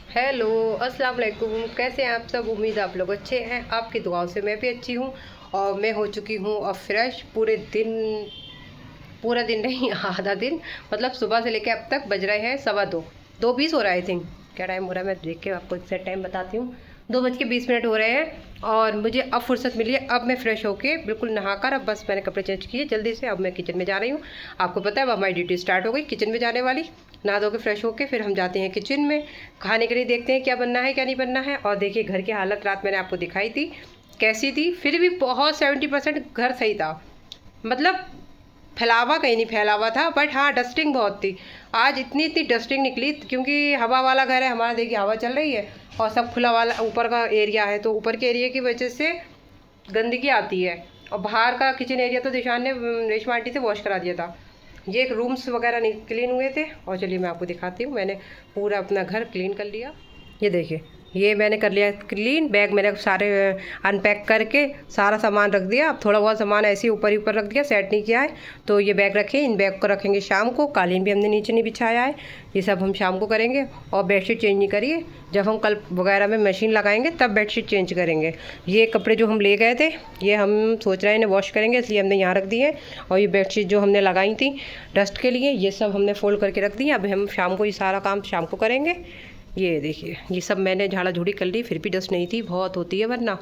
Hello, अस्सलाम वालेकुम। कैसे हैं आप सब? उम्मीद आप लोग अच्छे हैं। आपकी दुआओं से मैं भी अच्छी हूँ। और मैं हो चुकी हूँ अब फ्रेश। पूरा दिन नहीं आधा दिन, मतलब सुबह से लेकर अब तक बज रहे हैं 2:15, 2:20 हो रहा है आई थिंक। क्या टाइम हो रहा है मैं देख के आपको एग्जैक्ट टाइम बताती हूँ। 2:20 हो रहे हैं और मुझे अब फुर्सत मिली है। अब मैं फ्रेश होके बिल्कुल नहाकर अब बस मैंने कपड़े चेंज किए जल्दी से। अब मैं किचन में जा रही हूँ। आपको पता है अब हमारी ड्यूटी स्टार्ट हो गई किचन में जाने वाली। नहा धो के फ्रेश होके फिर हम जाते हैं किचन में। खाने के लिए देखते हैं क्या बनना है क्या नहीं बनना है। और देखिए घर की हालत रात मैंने आपको दिखाई थी कैसी थी। फिर भी बहुत 70% घर सही था। मतलब फैलावा कहीं नहीं फैला हुआ था, बट हाँ डस्टिंग बहुत थी। आज इतनी इतनी डस्टिंग निकली क्योंकि हवा वाला घर है हमारा। देखिए हवा चल रही है और सब खुला वाला ऊपर का एरिया है, तो ऊपर के एरिया की वजह से गंदगी आती है। और बाहर का किचन एरिया तो दिशान ने रेशमा आंटी से वॉश करा दिया था। ये एक रूम्स वगैरह नहीं क्लीन हुए थे। और चलिए मैं आपको दिखाती हूँ। मैंने पूरा अपना घर क्लीन कर लिया। ये देखिए ये मैंने कर लिया क्लीन। बैग मैंने सारे अनपैक करके सारा सामान रख दिया। अब थोड़ा बहुत सामान ऐसे ही ऊपर रख दिया, सेट नहीं किया है। तो ये बैग रखे, इन बैग को रखेंगे शाम को। कालीन भी हमने नीचे नहीं बिछाया है, ये सब हम शाम को करेंगे। और बेडशीट चेंज नहीं करिए, जब हम कल वगैरह में मशीन लगाएंगे तब बेडशीट चेंज करेंगे। ये कपड़े जो हम ले गए थे ये हम सोच रहे हैं इन्हें वॉश करेंगे, इसलिए हमने यहाँ रख दिए। और ये बेडशीट जो हमने लगाई थी डस्ट के लिए ये सब हमने फोल्ड करके रख दी। अब हम शाम को ये सारा काम शाम को करेंगे। ये देखिए ये सब मैंने झाड़ा झूड़ी कर ली, फिर भी डस्ट नहीं थी, बहुत होती है वरना।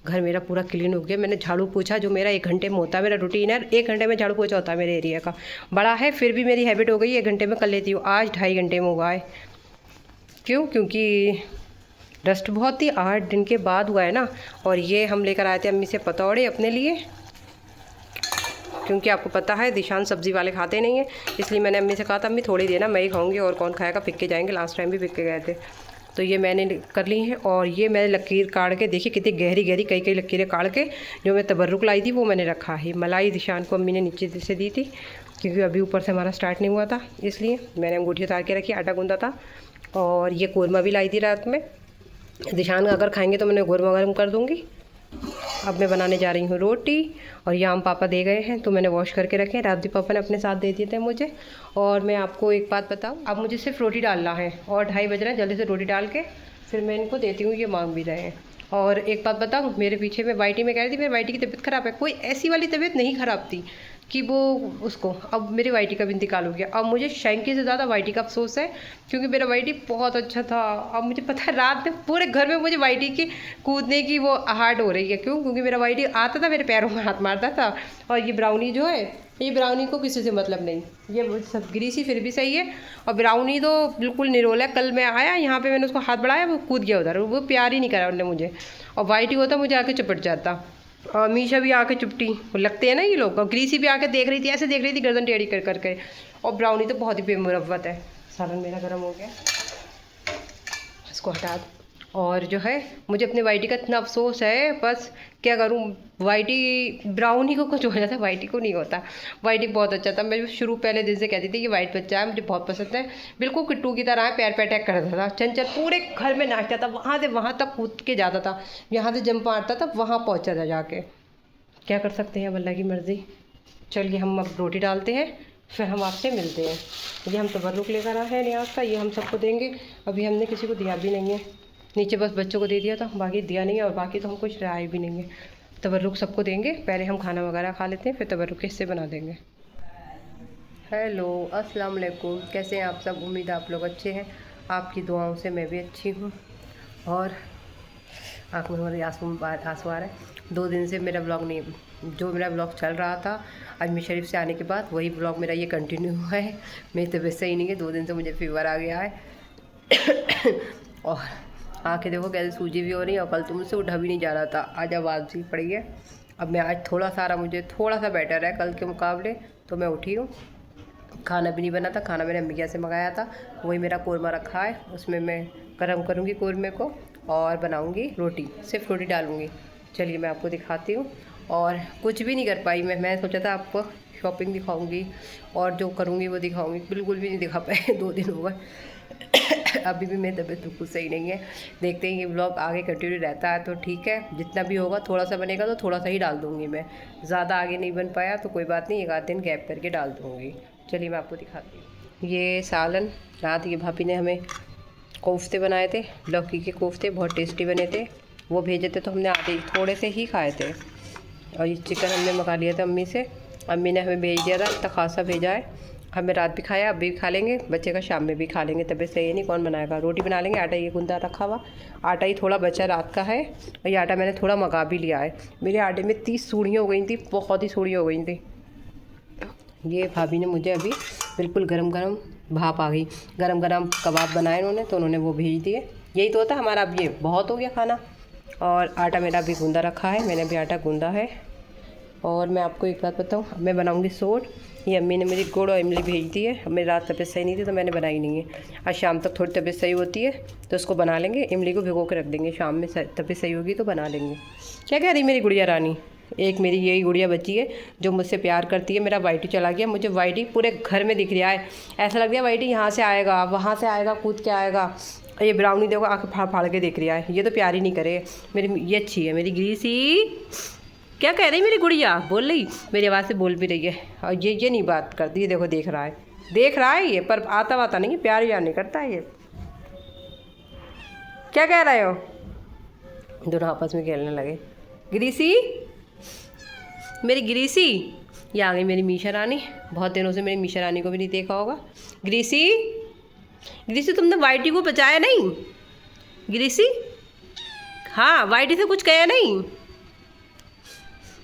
घर मेरा पूरा क्लीन हो गया। मैंने झाड़ू पोछा जो मेरा 1 घंटे में होता है, मेरा रूटीन है 1 घंटे में झाड़ू पोछा होता है मेरे एरिया का। बड़ा है फिर भी मेरी हैबिट हो गई 1 घंटे में कर लेती हूँ। आज 2.5 घंटे में हुआ है। क्यों? क्योंकि डस्ट बहुत थी। 8 दिन के बाद हुआ है ना। और ये हम लेकर आए थे अम्मी से पतौड़े अपने लिए, क्योंकि आपको पता है दिशान सब्ज़ी वाले खाते नहीं है। इसलिए मैंने अम्मी से कहा था अम्मी थोड़ी देना, मैं ही खाऊंगी और कौन खाएगा, फिक्के जाएंगे। लास्ट टाइम भी फिक्के गए थे। तो ये मैंने कर ली हैं। और ये मैंने लकीर काट के देखी कितनी गहरी गहरी कई कई लकीरें काट के जो मैं तबर्रुक लाई थी वो मैंने रखा है। मलाई दिशान को अम्मी ने नीचे से दी थी क्योंकि अभी ऊपर से हमारा स्टार्ट नहीं हुआ था, इसलिए मैंने अंगूठी उतार के रखी, आटा गूंदा था। और ये कौरमा भी लाई थी रात में। दिशान अगर खाएंगे तो मैंने कौरमा गर्म कर दूँगी। अब मैं बनाने जा रही हूँ रोटी। और ये आम पापा दे गए हैं तो मैंने वॉश करके रखे हैं। रात भी पापा ने अपने साथ दे दिए थे मुझे। और मैं आपको एक बात बताऊँ, अब मुझे सिर्फ रोटी डालना है और 2:30 बज रहे हैं। जल्दी से रोटी डाल के फिर मैं इनको देती हूँ, ये मांग भी रहे हैं। और एक बात बताऊँ, मेरे पीछे में वाइटी में कह रही थी मेरी वाइटी की तबीयत ख़राब है। कोई ऐसी वाली तबीयत नहीं ख़राब थी कि वो उसको, अब मेरी वाइटी का भी इंतकाल हो गया। अब मुझे शैंकी से ज़्यादा वाइटी का अफसोस है क्योंकि मेरा वाइटी बहुत अच्छा था। अब मुझे पता है रात में पूरे घर में मुझे वाइटी की कूदने की वो आहट हो रही है। क्यों? क्योंकि मेरा वाइटी आता था मेरे पैरों में हाथ मारता था। और ये ब्राउनी जो है, ये ब्राउनी को किसी से मतलब नहीं, ये सब ग्रीसी फिर भी सही है। और ब्राउनी तो बिल्कुल निरोल है। कल मैं आया यहाँ पे, मैंने उसको हाथ बढ़ाया वो कूद गया उधर, वो प्यार ही नहीं करा उन्होंने मुझे। और वाइटी होता मुझे आके चपट जाता। और मीशा भी आके चुपटी, वो लगते हैं ना ये लोग। और ग्रीसी भी आके देख रही थी, ऐसे देख रही थी गर्दन टेढ़ी कर करके। और ब्राउनी तो बहुत ही बेमुरव्वत है। सालन मेरा गर्म हो गया, इसको हटा दो। और जो है मुझे अपने वाइटी का इतना अफसोस है, बस क्या करूँ। वाइटी ब्राउनी को कुछ हो जाता है, वाइटी को नहीं होता। वाइटी बहुत अच्छा था। मैं शुरू पहले दिन से कहती थी कि वाइट बच्चा है, मुझे बहुत पसंद है। बिल्कुल किट्टू की तरह है, पैर पे अटैक करता था, चंचल पूरे घर में नाचता था, वहाँ से वहाँ तक कूद के जाता था, यहाँ से जंप मारता था वहाँ पहुँचा था जाके। क्या कर सकते हैं, अब अल्लाह की मर्ज़ी। चलिए हम अब रोटी डालते हैं, फिर हम आपसे मिलते हैं। ये हम तबर्रुक लेकर आए हैं न्याज का, ये हम सबको देंगे। अभी हमने किसी को दिया भी नहीं है, नीचे बस बच्चों को दे दिया था, बाकी दिया नहीं है। और बाकी तो हम कुछ राय भी नहीं है। तबर्रुक सबको देंगे, पहले हम खाना वगैरह खा लेते हैं, फिर तबर्रुक के हिस्से बना देंगे। हेलो, अस्सलाम वालेकुम। कैसे हैं आप सब? उम्मीद है आप लोग अच्छे हैं। आपकी दुआओं से मैं भी अच्छी हूँ। और आँख में हमारे आंसू आ रहे हैं। 2 दिन से मेरा ब्लॉग नहीं, जो मेरा ब्लॉग चल रहा था अजमेर शरीफ से आने के बाद, वही ब्लॉग मेरा ये कंटिन्यू हुआ है। मेरी तबीयत सही नहीं है, 2 दिन से मुझे फीवर आ गया है। और आँखें देखो कैसे सूजी भी हो रही है। और कल तो मुझसे उठा भी नहीं जा रहा था, आज आवाज़ भी पड़ी है। अब मैं आज मुझे थोड़ा सा बेटर है कल के मुकाबले, तो मैं उठी हूँ। खाना भी नहीं बना था, खाना मैंने अम्मी से मंगाया था, वही मेरा कौरमा रखा है, उसमें मैं गर्म करूँगी कौरमे को और बनाऊँगी रोटी, सिर्फ रोटी डालूँगी। चलिए मैं आपको दिखाती हूँ। और कुछ भी नहीं कर पाई मैं सोचा था आपको शॉपिंग दिखाऊँगी और जो करूँगी वो दिखाऊँगी, बिल्कुल भी नहीं दिखा पाए। 2 दिन हो गए। अभी भी मेरी तबीयत बिल्कुल सही नहीं है। देखते हैं ये ब्लॉग आगे कंटिन्यू रहता है तो ठीक है, जितना भी होगा थोड़ा सा बनेगा तो थोड़ा सा ही डाल दूँगी मैं। ज़्यादा आगे नहीं बन पाया तो कोई बात नहीं, 1 आध दिन गैप करके डाल दूँगी। चलिए मैं आपको दिखाती हूँ। ये सालन रात ये भाभी ने हमें कोफ्ते बनाए थे, लौकी के कोफ्ते बहुत टेस्टी बने थे। वो भेजे थे तो हमने आधे थोड़े से ही खाए थे। और ये चिकन हमने मंगा लिया था अम्मी से, अम्मी ने हमें भेज दिया था, इतना खासा भेजा है। हमें रात भी खाया, अभी भी खा लेंगे, बच्चे का शाम में भी खा लेंगे। तबीयत सही है नहीं, कौन बनाएगा। रोटी बना लेंगे, आटा ये गूंदा रखा हुआ, आटा ही थोड़ा बचा रात का है। और ये आटा मैंने थोड़ा मंगा भी लिया है। मेरे आटे में 30 सूढ़ियाँ हो गई थी, बहुत ही सूढ़ियाँ हो गई थी। ये भाभी ने मुझे अभी बिल्कुल गरम गरम भाप आ गई, गरम गरम कबाब बनाए उन्होंने, तो उन्होंने वो भेज दिए। यही तो होता हमारा। अब ये बहुत हो गया खाना। और आटा मेरा भी गूंदा रखा है, मैंने भी आटा गूंदा है। और मैं आपको एक बात बताऊँ, मैं बनाऊँगी सोट। ये अम्मी ने मुझे गुड़ और इमली भेज दी है। मेरी रात तबीयत सही नहीं थी तो मैंने बनाई नहीं है। आज शाम तक थोड़ी तबीयत सही होती है तो उसको बना लेंगे, इमली को भिगो के रख देंगे, शाम में तबीयत सही होगी तो बना लेंगे। क्या कह रही मेरी गुड़िया रानी। एक मेरी यही गुड़िया बची है जो मुझसे प्यार करती है। मेरा वाइटी चला गया, मुझे वाइटी पूरे घर में दिख रहा है। ऐसा लग रहा है वाइटी यहाँ से आएगा, वहाँ से आएगा, कूद के आएगा। ये ब्राउनी देखो आँखें फाड़ फाड़ के देख रहा है। ये तो प्यार ही नहीं करे। मेरी ये अच्छी है मेरी ग्रीसी। क्या कह रही मेरी गुड़िया, बोल रही, मेरी आवाज़ से बोल भी रही है। और ये नहीं बात करती, ये देखो देख रहा है ये, पर आता वाता नहीं, प्यार यार नहीं करता है ये। क्या कह रहे हो। दोनों आपस में खेलने लगे। ग्रीसी, मेरी ग्रीसी। ये आ गई मेरी मीशा रानी। बहुत दिनों से मेरी मीशा रानी को भी नहीं देखा होगा। ग्रीसी, ग्रीसी तुमने वाइटी को बचाया नहीं। ग्रीसी, हाँ वाइटी से कुछ कहा नहीं।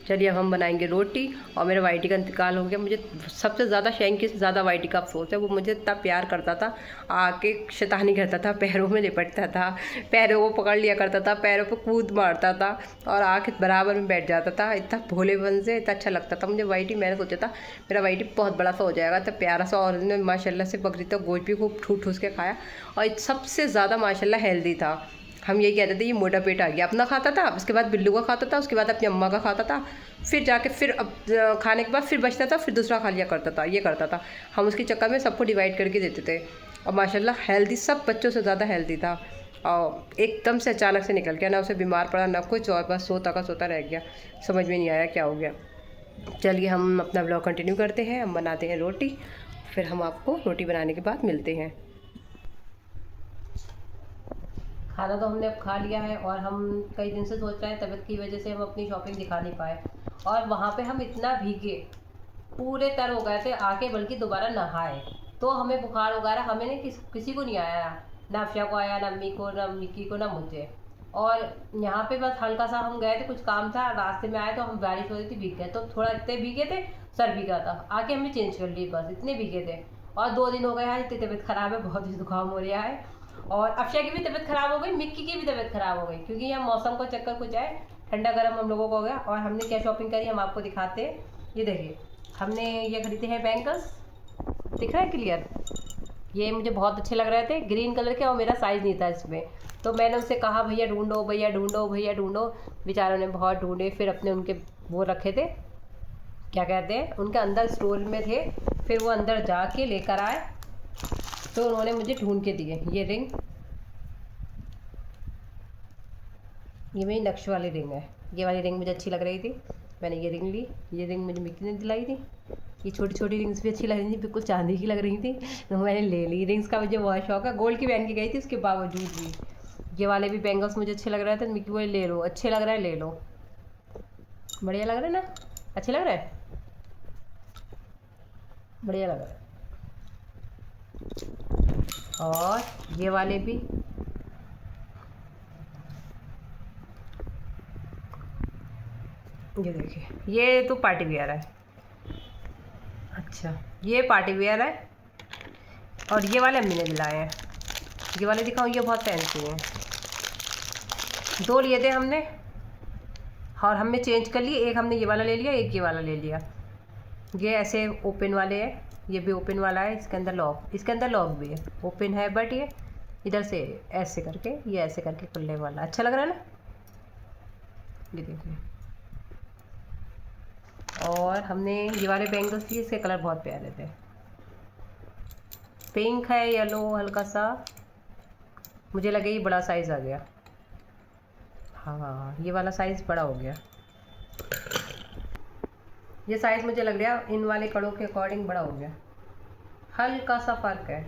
चलिए अब हम बनाएंगे रोटी। और मेरा वाइटी का इंतकाल हो गया। मुझे सबसे ज़्यादा शैंकी से ज़्यादा वाइटी का अफसोस है। वो मुझे इतना प्यार करता था, आके शैतानी करता था, पैरों में लिपटता था, पैरों को पकड़ लिया करता था, पैरों पर कूद मारता था और आके बराबर में बैठ जाता था। इतना भोलेपन से इतना अच्छा लगता था मुझे वाइटी। मैंने सोचा था मेरा वाइटी बहुत बड़ा सा हो जाएगा, तो प्यारा सा। और उसने माशाल्लाह से बकरी तो गोश्त भी खूब ठूस ठूस के खाया। और सबसे ज़्यादा माशाल्लाह हेल्दी था। हम यही कहते थे ये मोटा पेट आ गया। अपना खाता था, उसके बाद बिल्लू का खाता था, उसके बाद अपनी अम्मा का खाता था, फिर जाके फिर अब खाने के बाद फिर बचता था, फिर दूसरा खा लिया करता था। ये करता था। हम उसके चक्कर में सबको डिवाइड करके देते थे। और माशाल्लाह हेल्दी, सब बच्चों से ज़्यादा हेल्दी था। और एकदम से अचानक से निकल गया, ना उसे बीमार पड़ा ना कुछ, और बस सोता का सोता रह गया। समझ में नहीं आया क्या हो गया। चलिए हम अपना ब्लॉग कंटिन्यू करते हैं। हम बनाते हैं रोटी, फिर हम आपको रोटी बनाने के बाद मिलते हैं। खाना तो हमने अब खा लिया है और हम कई दिन से सोच रहे हैं, तबीयत की वजह से हम अपनी शॉपिंग दिखा नहीं पाए। और वहाँ पे हम इतना भीगे, पूरे तर हो गए थे आके, बल्कि दोबारा नहाए तो हमें बुखार वगैरह हमें नहीं, किसी को नहीं आया। ना अफशा को आया, ना अम्मी को, ना मिक्की को, ना मुझे। और यहाँ पे बस हल्का सा हम गए थे, कुछ काम था, रास्ते में आए तो हम बारिश हो रही थी, भीग गए। तो थोड़ा इतने भीगे थे, सर भीगा था, आके हमने चेंज कर ली, बस इतने भीगे थे। और 2 दिन हो गए हैं, इतनी तबीयत ख़राब है, बहुत ही जुकाम हो रहा है। और अफशा की भी तबीयत ख़राब हो गई, मिक्की की भी तबीयत ख़राब हो गई, क्योंकि यहाँ मौसम का चक्कर कुछ है, ठंडा गर्म हम लोगों को हो गया। और हमने क्या शॉपिंग करी हम आपको दिखाते हैं। ये देखिए हमने ये खरीदे हैं बैंगल्स, दिख रहा है क्लियर। ये मुझे बहुत अच्छे लग रहे थे, ग्रीन कलर के, और मेरा साइज़ नहीं था इसमें। तो मैंने उनसे कहा भैया ढूंढो, भैया ढूंढो, भैया ढूंढो। बेचारों ने बहुत ढूंढे, फिर अपने उनके वो रखे थे, क्या कहते हैं, उनके अंदर स्टोर में थे। फिर वो अंदर जाके लेकर आए, तो उन्होंने मुझे ढूंढ के दिए। ये रिंग, ये मेरी नक्श वाली रिंग है। ये वाली रिंग मुझे अच्छी लग रही थी, मैंने ये रिंग ली। ये रिंग मुझे मिक्की ने दिलाई थी। ये छोटी छोटी रिंग्स भी अच्छी लग रही थी, बिल्कुल चांदी की लग रही थी, तो मैंने ले ली। रिंग्स का मुझे बहुत शौक है, गोल्ड की पहन के गई थी उसके बावजूद भी। ये वाले भी बैंगल्स मुझे अच्छे लग रहे थे, मिक्की बोले ले लो, अच्छे लग रहे हैं ले लो। बढ़िया लग रहा है ना, अच्छे लग रहा है, बढ़िया लग रहा है। और ये वाले भी, ये देखिए, ये तो पार्टी वेयर है। अच्छा, ये पार्टी वेयर है। और ये वाले अम्मी ने दिलाए हैं। ये वाले दिखाऊँ, ये बहुत फैंसी हैं। 2 लिए थे हमने और हमने चेंज कर लिए। एक हमने ये वाला ले लिया, एक ये वाला ले लिया। ये ऐसे ओपन वाले हैं, ये भी ओपन वाला है, इसके अंदर लॉक, इसके अंदर लॉक भी है, ओपन है, बट ये इधर से ऐसे करके, ये ऐसे करके खुलने वाला। अच्छा लग रहा है ना, ये देखिए। और हमने ये वाले बैंगल्स लिए, इसके कलर बहुत प्यारे थे, पिंक है, येलो हल्का सा। मुझे लगे ये बड़ा साइज़ आ गया। हाँ, ये वाला साइज़ बड़ा हो गया। ये साइज़ मुझे लग रहा है इन वाले कड़ों के अकॉर्डिंग बड़ा हो गया, हल्का सा फ़र्क है।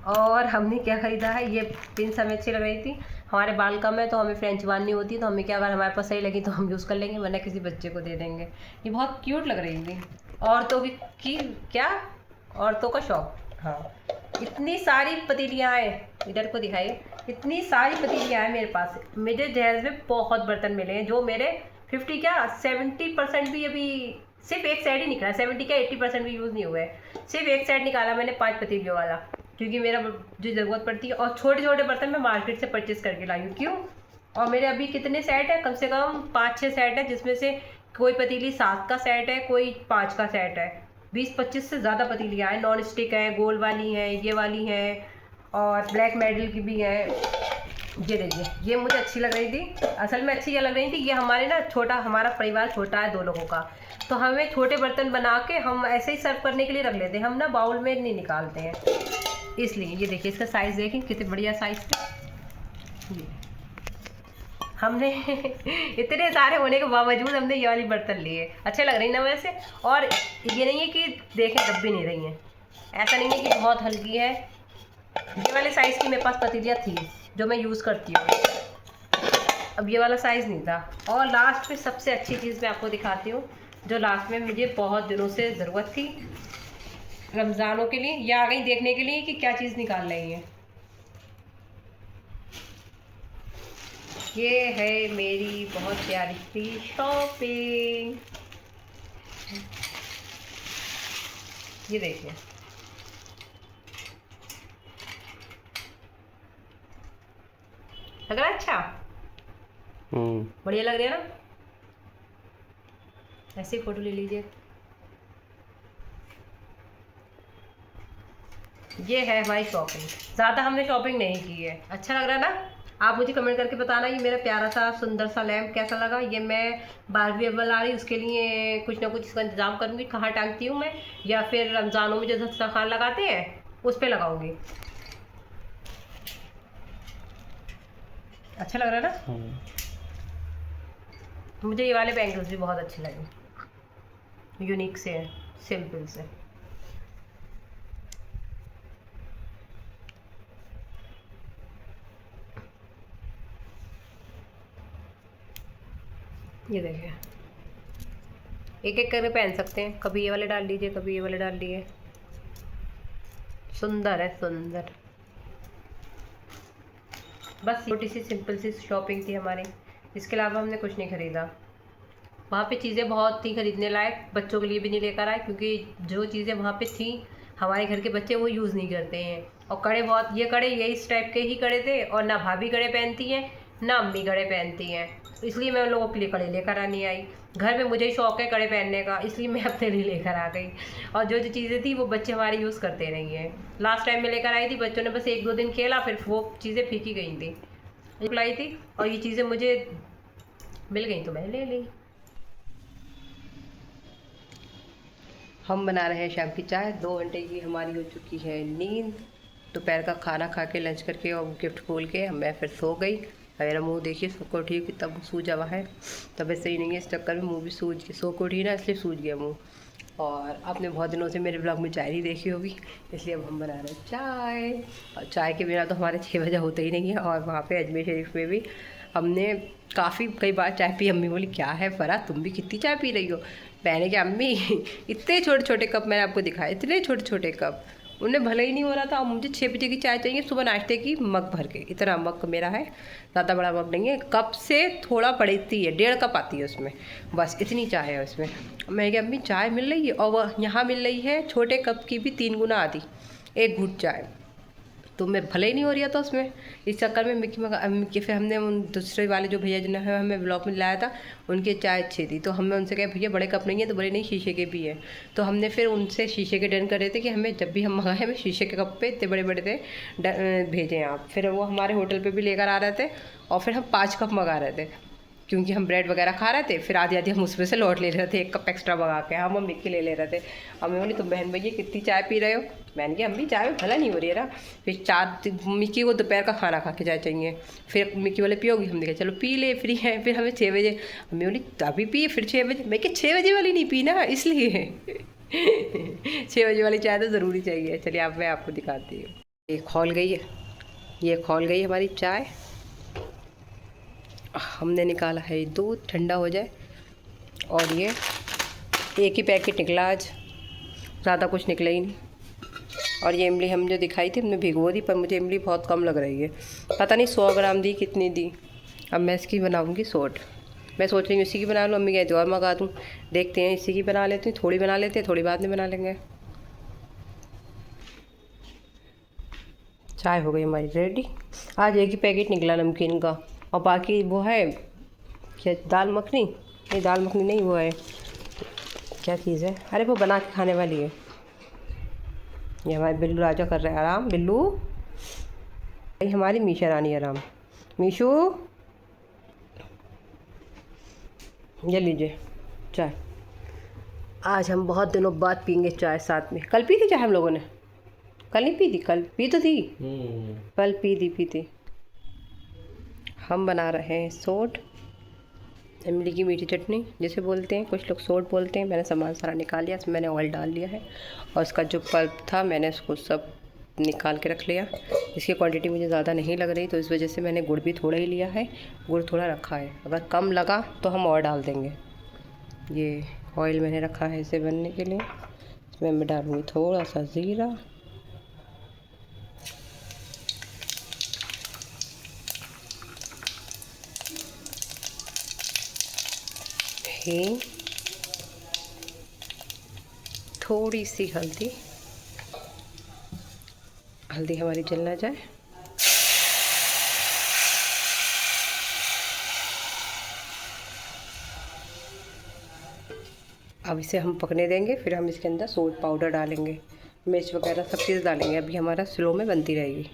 और हमने क्या ख़रीदा है, ये पिंस हमें अच्छी लग रही थी। हमारे बाल कम है तो हमें फ्रेंच बांधनी होती है, तो हमें क्या, अगर हमारे पास सही लगी तो हम यूज़ कर लेंगे, वरना किसी बच्चे को दे देंगे। ये बहुत क्यूट लग रही थी। औरतों की क्या, औरतों का शौक। हाँ, इतनी सारी पतीलियाँ हैं, इधर को दिखाइए, इतनी सारी पतीलियाँ हैं मेरे पास। मेरे जहेज में बहुत बर्तन मिले हैं, जो मेरे 50 क्या 70% भी अभी सिर्फ एक साइड ही निकला, 70 क्या 80% भी यूज़ नहीं हुआ है। सिर्फ एक साइड निकाला मैंने 5 पतीलियों वाला, क्योंकि मेरा जो ज़रूरत पड़ती है। और छोटे छोटे बर्तन मैं मार्केट से परचेज़ करके लाई हूँ। क्यों? और मेरे अभी कितने सेट है, कम से कम 5-6 सेट है, जिसमें से कोई पतीली 7 का सेट है, कोई 5 का सेट है। 20-25 से ज़्यादा पतीलियाँ हैं, नॉन स्टिक हैं, गोल वाली हैं, ये वाली हैं, और ब्लैक मेडल की भी हैं। ये देखिए, ये मुझे अच्छी लग रही थी। असल में अच्छी क्या लग रही थी, ये हमारे ना छोटा, हमारा परिवार छोटा है 2 लोगों का, तो हमें छोटे बर्तन बना के हम ऐसे ही सर्व करने के लिए रख लेते हैं, हम ना बाउल में नहीं निकालते हैं, इसलिए। ये देखिए, इसका साइज़ देखें कितने बढ़िया साइज़ है। हमने इतने सारे होने के बावजूद हमने ये वाली बर्तन लिए। अच्छे लग रही ना वैसे। और ये नहीं है कि देखें दब भी नहीं रही हैं, ऐसा नहीं है कि बहुत हल्की है। ये वाले साइज़ की मेरे पास पतीलियाँ थी जो मैं यूज़ करती हूँ, अब ये वाला साइज़ नहीं था। और लास्ट में सबसे अच्छी चीज़ मैं आपको दिखाती हूँ, जो लास्ट में मुझे बहुत दिनों से ज़रूरत थी रमज़ानों के लिए, या आ गई देखने के लिए कि क्या चीज़ निकाल रही है। ये है मेरी बहुत प्यारी सी शॉपिंग। ये देखिए, लग रहा है अच्छा, बढ़िया लग रही है ना। ऐसे ही फोटो ले लीजिए। ये है हमारी शॉपिंग, ज़्यादा हमने शॉपिंग नहीं की है। अच्छा लग रहा है ना? आप मुझे कमेंट करके बताना ये मेरा प्यारा सा सुंदर सा लैम्प कैसा लगा। ये मैं बारहवीं अव्वल आ रही, उसके लिए कुछ ना कुछ इसका इंतज़ाम करूँगी। कहाँ टांगती हूँ मैं, या फिर रमज़ानों में जो दस्तरखान लगाते हैं उस पर लगाऊंगी। अच्छा लग रहा है ना? मुझे ये वाले बैंगल्स भी बहुत अच्छे लगे, यूनिक से हैं, सिंपल से। ये देखिए, एक एक करके पहन सकते हैं, कभी ये वाले डाल लीजिए, कभी ये वाले डाल लिए। सुंदर है, सुंदर। बस छोटी सी सिंपल सी शॉपिंग थी हमारी, इसके अलावा हमने कुछ नहीं ख़रीदा। वहाँ पे चीज़ें बहुत थी खरीदने लायक, बच्चों के लिए भी नहीं लेकर आए, क्योंकि जो चीज़ें वहाँ पे थी हमारे घर के बच्चे वो यूज़ नहीं करते हैं। और कड़े बहुत, ये कड़े यही इस टाइप के ही कड़े थे, और ना भाभी कड़े पहनती हैं ना अम्मी कड़े पहनती हैं, इसलिए मैं उन लोगों के लिए कड़े लेकर आनी आई। घर में मुझे ही शौक है कड़े पहनने का, इसलिए मैं अपने लिए लेकर आ गई। और जो जो चीज़ें थी वो बच्चे हमारे यूज़ करते नहीं हैं। लास्ट टाइम मैं लेकर आई थी, बच्चों ने बस 1-2 दिन खेला, फिर वो चीज़ें फीकी गई थी, लाई थी, और ये चीज़ें मुझे मिल गई तो मैं ले ली। हम बना रहे हैं शाम की चाय। 2 घंटे की हमारी हो चुकी है नींद। दोपहर का खाना खा के, लंच करके और गिफ्ट खोल के मैं फिर सो गई। मेरा मुंह देखिए, सो को उठी, तब सूजा हुआ है, तबीयत सही नहीं है, इस चक्कर में मुंह भी सूज के, सो को उठी ना इसलिए सूज गया मुंह। और आपने बहुत दिनों से मेरे ब्लॉग में चाय नहीं देखी होगी, इसलिए अब हम बना रहे हैं चाय। और चाय के बिना तो हमारे 6 बजे होते ही नहीं है। और वहाँ पे अजमेर शरीफ में भी हमने कई बार चाय पी। अम्मी बोली क्या है फरा, तुम भी कितनी चाय पी रही हो। मैंने कहा अम्मी इतने छोटे छोटे कप मैंने आपको दिखाए, इतने छोटे छोटे कप, उन्हें भले ही नहीं हो रहा था। और मुझे 6 बजे की चाय चाहिए सुबह नाश्ते की, मग भर के। इतना मग मेरा है, ज़्यादा बड़ा मग नहीं है, कप से थोड़ा पड़ती है, 1.5 कप आती है उसमें, बस इतनी चाय है उसमें। मैं कहा अम्मी चाय मिल रही है, और वह यहाँ मिल रही है छोटे कप की भी 3 गुना आधी, 1 घूंट चाय, तो मैं भले ही नहीं हो रहा था उसमें। इस चक्कर में मिक्की फिर हमने उन दूसरे वाले जो भैया जिन्हें हमें ब्लॉक में लाया था, उनकी चाय अच्छी थी, तो हमने उनसे कहा भैया बड़े कप नहीं है, तो बोले नहीं शीशे के भी है। तो हमने फिर उनसे शीशे के डन कर रहे थे कि हमें जब भी हम मंगाए हमें शीशे के कप पे इतने बड़े बड़े थे भेजें आप। फिर वो हमारे होटल पर भी लेकर आ रहे थे, और फिर हम 5 कप मंगा रहे थे, क्योंकि हम ब्रेड वगैरह खा रहे थे। फिर आधी आधी हम उसमें से लौट ले रहे थे, 1 कप एक्स्ट्रा मंगा के हम मिक्की ले रहे थे। और मैं बोली तुम बहन भैया कितनी चाय पी रहे हो। मैंने कहा अम्मी चाय में भला नहीं हो रही है ना। फिर 4 मिक्की को दोपहर का खाना खा के चाय चाहिए। फिर मिक्की बोले पियोगी, हमने कहा चलो पी ले, फ्री है। फिर हमें 6 बजे, अम्मी बोली अभी पी, फिर 6 बजे। मैं कि 6 बजे वाली नहीं पी ना, इसलिए 6 बजे वाली चाय तो ज़रूरी चाहिए। चलिए मैं आपको दिखाती हूँ। ये खौल गई है, ये खौल गई हमारी चाय। हमने निकाला है दूध ठंडा हो जाए, और ये एक ही पैकेट निकला आज, ज़्यादा कुछ निकला ही नहीं। और ये इमली हम जो दिखाई थी हमने भिगो दी, पर मुझे इमली बहुत कम लग रही है, पता नहीं 100 ग्राम दी कितनी दी। अब मैं इसकी बनाऊंगी सोट। मैं सोच रही हूँ इसी की बना लूँ, अम्मी कहती और मंगा दूँ। देखते हैं, इसी की बना लेती हूँ, थोड़ी बना लेते हैं, थोड़ी बाद में बना लेंगे। चाय हो गई हमारी रेडी। आज एक ही पैकेट निकला नमकीन का, और बाकी वो है क्या, दाल मखनी, नहीं दाल मखनी नहीं, वो है क्या चीज़ है, अरे वो बना के खाने वाली है। ये हमारे बिल्लू राजा कर रहे हैं आराम। बिल्लू, हमारी मीशा रानी आराम। मीशू, ये लीजिए चाय। आज हम बहुत दिनों बाद पियेंगे चाय साथ में। कल पी थी चाय हम लोगों ने, कल नहीं पी थी, कल पी तो थी, कल पी थी। हम बना रहे हैं सोट, इमली की मीठी चटनी जिसे बोलते हैं, कुछ लोग सोट बोलते हैं। मैंने सामान सारा निकाल लिया, इसमें मैंने ऑयल डाल लिया है, और इसका जो पल्प था मैंने उसको सब निकाल के रख लिया। इसकी क्वांटिटी मुझे ज़्यादा नहीं लग रही, तो इस वजह से मैंने गुड़ भी थोड़ा ही लिया है, गुड़ थोड़ा रखा है। अगर कम लगा तो हम और डाल देंगे। ये ऑयल मैंने रखा है इसे बनने के लिए। इसमें मैं डालूँगी थोड़ा सा ज़ीरा, हींग, थोड़ी सी हल्दी, हल्दी हमारी जल ना जाए। अब इसे हम पकने देंगे, फिर हम इसके अंदर सोट पाउडर डालेंगे, मिर्च वगैरह सब चीज़ डालेंगे। अभी हमारा स्लो में बनती रहेगी।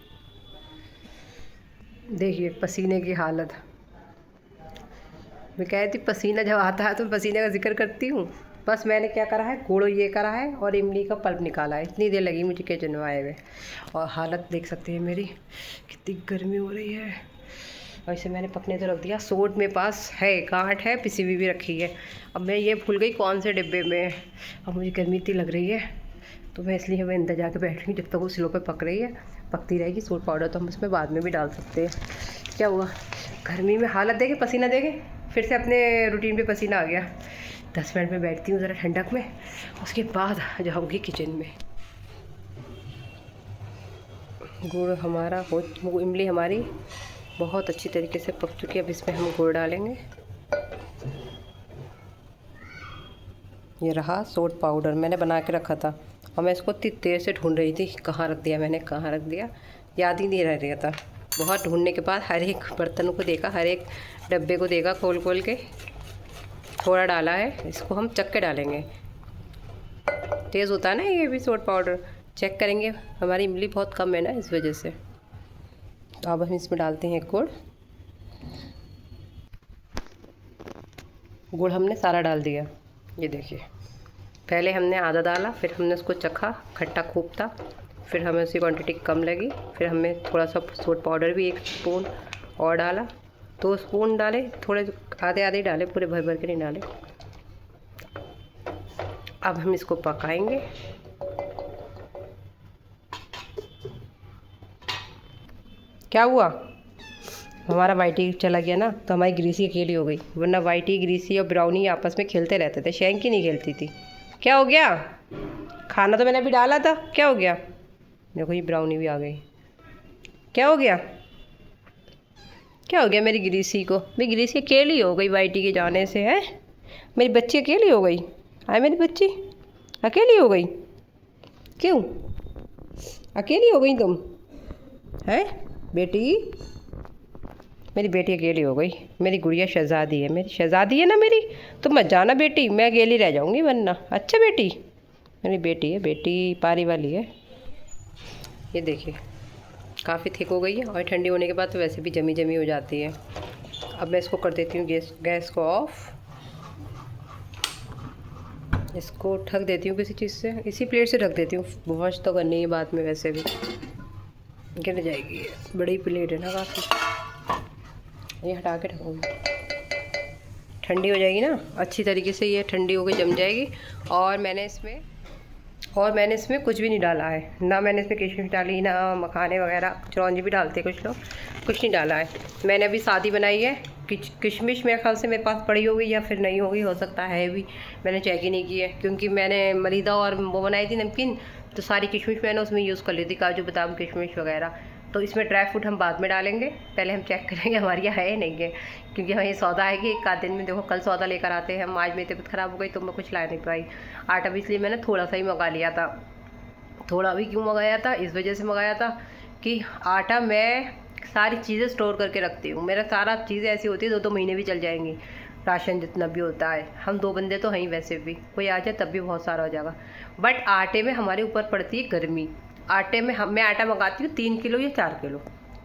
देखिए पसीने की हालत, मैं कह रही थी पसीना जब आता है तो पसीने का जिक्र करती हूँ। बस मैंने क्या करा है, गुड़ ये करा है और इमली का पल्प निकाला है, इतनी देर लगी मुझे किचन में आए हुए। और हालत देख सकते हैं मेरी, कितनी गर्मी हो रही है। और इसे मैंने पकने तो रख दिया। सोट मेरे पास है, गांठ है, पिसी हुई भी रखी है। अब मैं ये भूल गई कौन से डिब्बे में। अब मुझे गर्मी इतनी लग रही है, तो मैं इसलिए मैं अंदर जाके बैठ रही हूँ जब तक वो स्लो पे पक रही है। पकती रहेगी सोट पाउडर तो हम उसमें बाद में भी डाल सकते हैं। क्या हुआ, गर्मी में हालत देखे, पसीना देखे, फिर से अपने रूटीन पे पसीना आ गया। 10 मिनट में बैठती हूँ ज़रा ठंडक में, उसके बाद जाऊँगी किचन में। गुड़ हमारा वो इमली हमारी बहुत अच्छी तरीके से पक चुकी है। अब इसमें हम गुड़ डालेंगे। ये रहा सोट पाउडर, मैंने बना के रखा था, और मैं इसको इतनी देर से ढूंढ रही थी, कहाँ रख दिया मैंने, कहाँ रख दिया, याद ही नहीं रह रहा था। बहुत ढूंढने के बाद हर एक बर्तन को देखा, हर एक डब्बे को देखा खोल खोल के, थोड़ा डाला है। इसको हम चख के डालेंगे, तेज़ होता है ना ये भी सोट पाउडर। चेक करेंगे, हमारी इमली बहुत कम है ना, इस वजह से। तो अब हम इसमें डालते हैं गुड़। गुड़ हमने सारा डाल दिया, ये देखिए। पहले हमने आधा डाला, फिर हमने उसको चखा, खट्टा खूब था, फिर हमें उसकी क्वांटिटी कम लगी, फिर हमें थोड़ा सा सोट पाउडर भी 1 स्पून और डाला, 2 स्पून डाले, थोड़े आधे आधे डाले, पूरे भर भर के नहीं डाले। अब हम इसको पकाएंगे। क्या हुआ, हमारा वाइटी चला गया ना, तो हमारी ग्रीसी अकेली हो गई, वरना वाइटी, ग्रीसी और ब्राउनी आपस में खेलते रहते थे। शैंकी नहीं खेलती थी। क्या हो गया, खाना तो मैंने अभी डाला था, क्या हो गया। देखो ये ब्राउनी भी आ गई, क्या हो गया, क्या हो गया मेरी ग्रीसी को। मेरी ग्रीसी अकेली हो गई वाइटी के जाने से, है मेरी बच्ची अकेली हो गई। आए मेरी बच्ची अकेली हो गई, क्यों अकेली हो गई तुम, है बेटी, मेरी बेटी अकेली हो गई। मेरी गुड़िया शहज़ादी है, मेरी शहज़ादी है ना मेरी, तुम मत जाना बेटी, मैं अकेली रह जाऊंगी वरना। अच्छा बेटी, मेरी बेटी है, बेटी पारी वाली है। ये देखिए काफ़ी थिक हो गई है, और ठंडी होने के बाद तो वैसे भी जमी जमी हो जाती है। अब मैं इसको कर देती हूँ गैस को ऑफ। इसको ढक देती हूँ किसी चीज़ से, इसी प्लेट से ढक देती हूँ, वॉश तो करनी है बाद में, वैसे भी गिर जाएगी। बड़ी प्लेट है ना काफ़ी, ये हटा के ढकूँगी। ठंडी हो जाएगी ना अच्छी तरीके से, ये ठंडी होकर जम जाएगी। और मैंने इसमें और मैंने इसमें कुछ भी नहीं डाला है, ना मैंने इसमें किशमिश डाली, ना मखाने वगैरह, चिरौंजी भी डालते कुछ लोग, कुछ नहीं डाला है। मैंने अभी सादी बनाई है। किशमिश मेरे ख्याल से मेरे पास पड़ी होगी या फिर नहीं होगी, हो सकता है भी, मैंने चेक ही नहीं की है, क्योंकि मैंने मलीदा और वो बनाई थी नमकीन, तो सारी किशमिश मैंने उसमें यूज़ कर ली थी, काजू बादाम किशमिश वगैरह। तो इसमें ड्राई फ्रूट हम बाद में डालेंगे, पहले हम चेक करेंगे हमारे यहाँ है नहीं है, क्योंकि हमें ये सौदा है कि एक आध दिन में, देखो कल सौदा लेकर आते हैं हम, आज मेरी तबीयत ख़राब हो गई तो मैं कुछ ला नहीं पाई। आटा भी इसलिए मैंने थोड़ा सा ही मंगा लिया था। थोड़ा भी क्यों मंगाया था, इस वजह से मंगाया था कि आटा मैं सारी चीज़ें स्टोर करके रखती हूँ, मेरा सारा चीज़ें ऐसी होती है 2-2 महीने भी चल जाएंगी, राशन जितना भी होता है। हम 2 बंदे तो हैं ही, वैसे भी कोई आ जाए तब भी बहुत सारा हो जाएगा। बट आटे में हमारे ऊपर पड़ती है गर्मी। आटे में मैं आटा मंगाती हूँ 3 किलो या 4 किलो,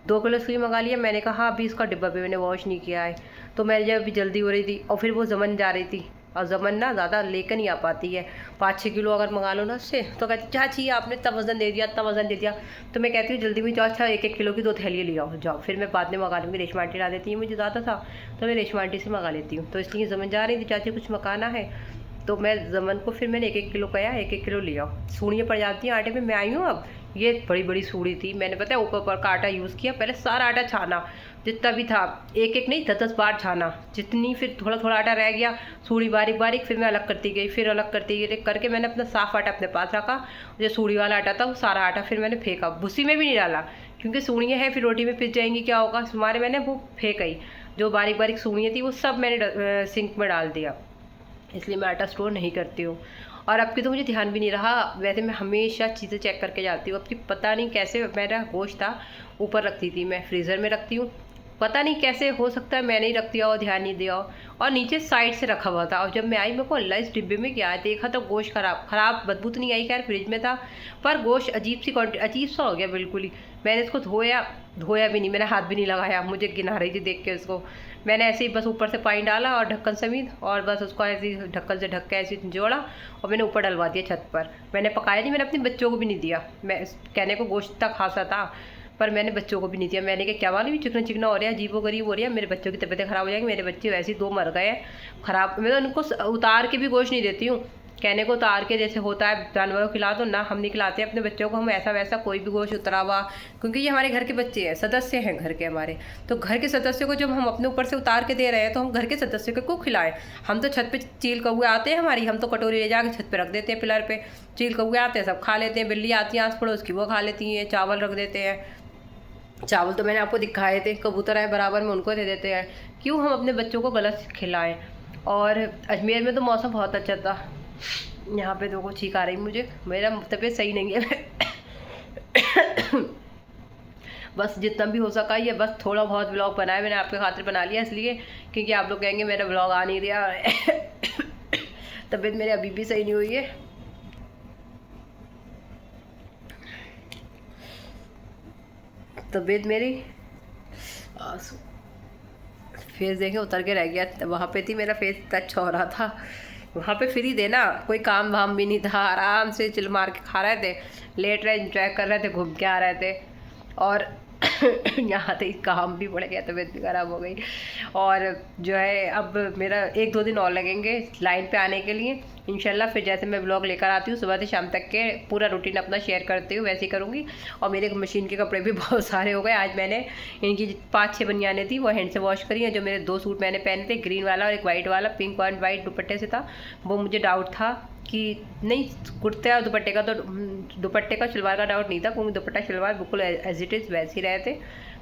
2 किलो सुई मंगा लिया। मैंने कहा हाँ, अभी इसका डिब्बा भी मैंने वॉश नहीं किया है, तो मैं जब अभी जल्दी हो रही थी और फिर वो जमन जा रही थी, और जमन ना ज़्यादा लेकर नहीं आ पाती है, 5-6 किलो अगर मंगा लो ना उससे, तो कहती चाची आपने इतना वज़न दे दिया, इतना वज़न दे दिया। तो मैं कहती हूँ जल्दी में जाओ, अच्छा 1-1 किलो की 2 थैलियाँ ले आओ, जाओ, फिर मैं बाद में मंगा लूँगी। रेशमा आंटी ला देती है, मुझे ज़्यादा था तो मैं रेशमा आंटी से मंगा लेती हूँ। तो इसलिए जमन जा रही थी, चाची कुछ मकाना है, तो मैं जमन को फिर मैंने 1-1 किलो कहा, 1-1 किलो ले आओ। सूढ़ियाँ पड़ जाती हैं आटे में। मैं आई हूँ अब, ये बड़ी बड़ी सूढ़ी थी, मैंने पता है ऊपर का आटा यूज़ किया, पहले सारा आटा छाना जितना भी था, 1-1 नहीं 10-10 बार छाना जितनी, फिर थोड़ा थोड़ा आटा रह गया, सूढ़ी बारीक बारीक, फिर मैं अलग करती गई, फिर अलग करती गई करके मैंने अपना साफ़ आटा अपने पास रखा। जो सूढ़ी वाला आटा था वो सारा आटा फिर मैंने फेंका, भूसी में भी नहीं डाला, क्योंकि सूढ़ियाँ हैं फिर रोटी में पिस जाएंगी, क्या होगा, हमारे मैंने वो फेंक आई। जो बारीक बारीक सूढ़ियाँ थी वो सब मैंने सिंक में डाल दिया, इसलिए मैं आटा स्टोर नहीं करती हूँ। और अब की तो मुझे ध्यान भी नहीं रहा, वैसे मैं हमेशा चीज़ें चेक करके जाती हूँ। अब की पता नहीं कैसे मेरा गोश्त था ऊपर रखती थी, मैं फ्रीज़र में रखती हूँ, पता नहीं कैसे हो सकता है मैंने ही रख दिया हो, ध्यान नहीं दिया हो, और नीचे साइड से रखा हुआ था। और जब मैं आई, मेरे को अल्लाह इस डिब्बे में क्या है, देखा तो गोश्त ख़राब बदबू तो नहीं आई, खैर फ्रिज में था, पर गोश्त अजीब सा हो गया बिल्कुल ही। मैंने इसको धोया भी नहीं, मैंने हाथ भी नहीं लगाया, मुझे गिना रही थी देख के उसको। मैंने ऐसे ही बस ऊपर से पानी डाला और ढक्कन समेत, और बस उसको ऐसे ही ढक्कन से ढक के ऐसे जोड़ा और मैंने ऊपर डलवा दिया छत पर। मैंने पकाया नहीं, मैंने अपने बच्चों को भी नहीं दिया, मैं कहने को गोश्त तक खासा था, पर मैंने बच्चों को भी नहीं दिया। मैंने कहा क्या मालूम चिकना चिकना हो रहा है, अजीबो गरीब हो रही है, मेरे बच्चों की तबीयतें ख़राब हो जाएंगी। मेरे बच्चे वैसे ही 2 मर गए हैं ख़राब, मैं तो उनको उतार के भी गोश्त नहीं देती हूँ, कहने को उतार के जैसे होता है जानवरों को खिला दो ना, हम नहीं खिलाते अपने बच्चों को, हम ऐसा वैसा कोई भी गोश्त उतरा हुआ, क्योंकि ये हमारे घर के बच्चे हैं, सदस्य हैं घर के हमारे, तो घर के सदस्य को जब हम अपने ऊपर से उतार के दे रहे हैं तो हम घर के सदस्य को खिलाएं। हम तो छत पे चील कौए आते हैं हमारी, हम तो कटोरी ले जाकर छत पे रख देते हैं, पिलर पे चील कौए आते हैं सब खा लेते हैं, बिल्ली आती है आस पड़ोस की वो खा लेती हैं, चावल रख देते हैं, चावल तो मैंने आपको दिखाए थे, कबूतर आए बराबर में उनको दे देते हैं, क्यों हम अपने बच्चों को गलत खिलाएं। और अजमेर में तो मौसम बहुत अच्छा था, यहाँ पे देखो छींक आ रही मुझे, मेरा तबीयत सही नहीं है बस जितना भी हो सका ये बस थोड़ा बहुत व्लॉग बनाया मैंने, आपके खातिर बना लिया इसलिए क्योंकि आप लोग कहेंगे मेरा व्लॉग आ नहीं रहा तबीयत मेरी अभी भी सही नहीं हुई है। तबीयत मेरी फेस देखे उतर के रह गया, वहाँ पे थी मेरा फेस टच हो रहा था, वहाँ पे फ्री थे ना, कोई काम वाम भी नहीं था, आराम से चिल मार के खा रहे थे, लेट रहे एंजॉय कर रहे थे, घूम के आ रहे थे। और यहाँ तक काम भी पड़ गया, तबीयत भी ख़राब हो गई। और जो है अब मेरा 1-2 दिन और लगेंगे लाइन पे आने के लिए इंशाल्लाह, फिर जैसे मैं ब्लॉग लेकर आती हूँ सुबह से शाम तक के पूरा रूटीन अपना शेयर करती हूँ, वैसे ही करूँगी। और मेरे मशीन के कपड़े भी बहुत सारे हो गए, आज मैंने इनकी 5-6 बनियानें थी वो हैंड से वॉश करी हैं। जो मेरे 2 सूट मैंने पहने थे, ग्रीन वाला और एक वाइट वाला, पिंक एंड वाइट दुपट्टे से था, वो मुझे डाउट था कि नहीं कुर्ते और दुपट्टे का, तो दुपट्टे का शलवार का डाउट नहीं था क्योंकि दुपट्टा शलवार बिल्कुल एज इट इज़ वैसे ही रहे थे,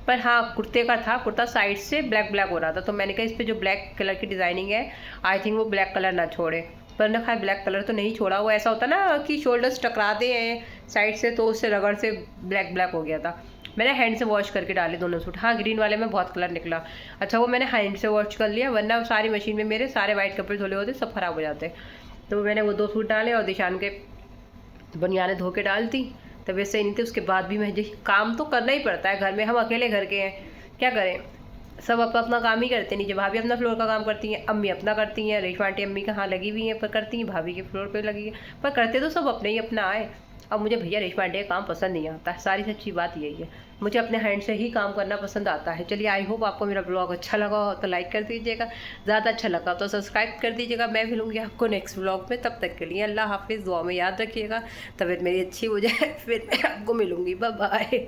पर हाँ कुर्ते का था, कुर्ता साइड से ब्लैक ब्लैक हो रहा था, तो मैंने कहा इस पर जो ब्लैक कलर की डिज़ाइनिंग है आई थिंक वो ब्लैक कलर ना छोड़े, पर ना खैर ब्लैक कलर तो नहीं छोड़ा। वो ऐसा होता ना कि शोल्डर्स टकराते हैं साइड से, तो उससे रगड़ से ब्लैक ब्लैक हो गया था। मैंने हैंड से वॉश करके डाले दोनों सूट, हाँ ग्रीन वाले में बहुत कलर निकला, अच्छा वो मैंने हैंड से वॉश कर लिया, वरना सारी मशीन में मेरे सारे वाइट कपड़े धुले होते सब ख़राब हो जाते। तो मैंने वो 2 सूट डाले और दिशान के बनियानें धो के डाल दी, तबीयत सही नहीं थी, उसके बाद भी मैं काम तो करना ही पड़ता है घर में, हम अकेले घर के हैं क्या करें, सब अपना अपना काम ही करते हैं। नीचे भाभी अपना फ्लोर का काम करती हैं, अम्मी अपना करती हैं, रेशमा आंटी अम्मी कहाँ लगी हुई हैं पर करती हैं, भाभी के फ्लोर पे लगी है, पर करते तो सब अपने ही अपना आए। अब मुझे भैया रेशमा पांडे का काम पसंद नहीं आता, सारी सच्ची बात यही है। मुझे अपने हैंड से ही काम करना पसंद आता है। चलिए, आई होप आपको मेरा ब्लॉग अच्छा लगा हो तो लाइक कर दीजिएगा, ज़्यादा अच्छा लगा तो सब्सक्राइब कर दीजिएगा। मैं मिलूँगी आपको नेक्स्ट ब्लॉग में, तब तक के लिए अल्लाह हाफिज़। दुआ में याद रखिएगा, तबीयत मेरी अच्छी हो जाए फिर मैं आपको मिलूँगी। Bye bye.